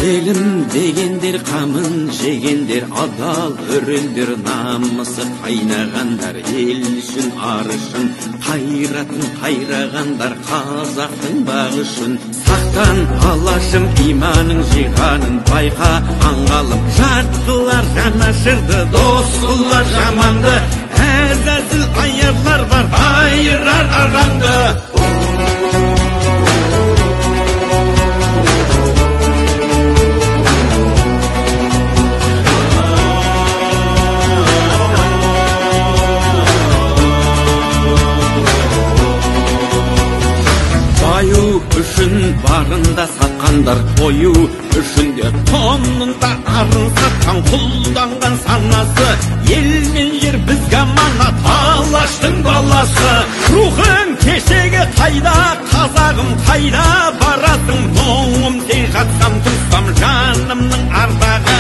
Елім дегендер қамын жегендер, адал өрендер, намысы қайнағандар, ел үшін ар үшін қайратын қайрағандар, қазақтың бағы үшін. Сақтан алашым иманың жиғанын байқа аңғалым, жат қылар жанашырды, дос қылар жаманды, әзәзіл аярлар бар айырар аранды. Баю үшін барында сатқандар, қою үшін де тонында арын сатқан, құлданған санасы, ел мен жер бізге аманат, алаштың баласы. Рухың кешегі қайда, қазағым қайда барасың, мұңым сей жатсам тұстам жанымның ардағы.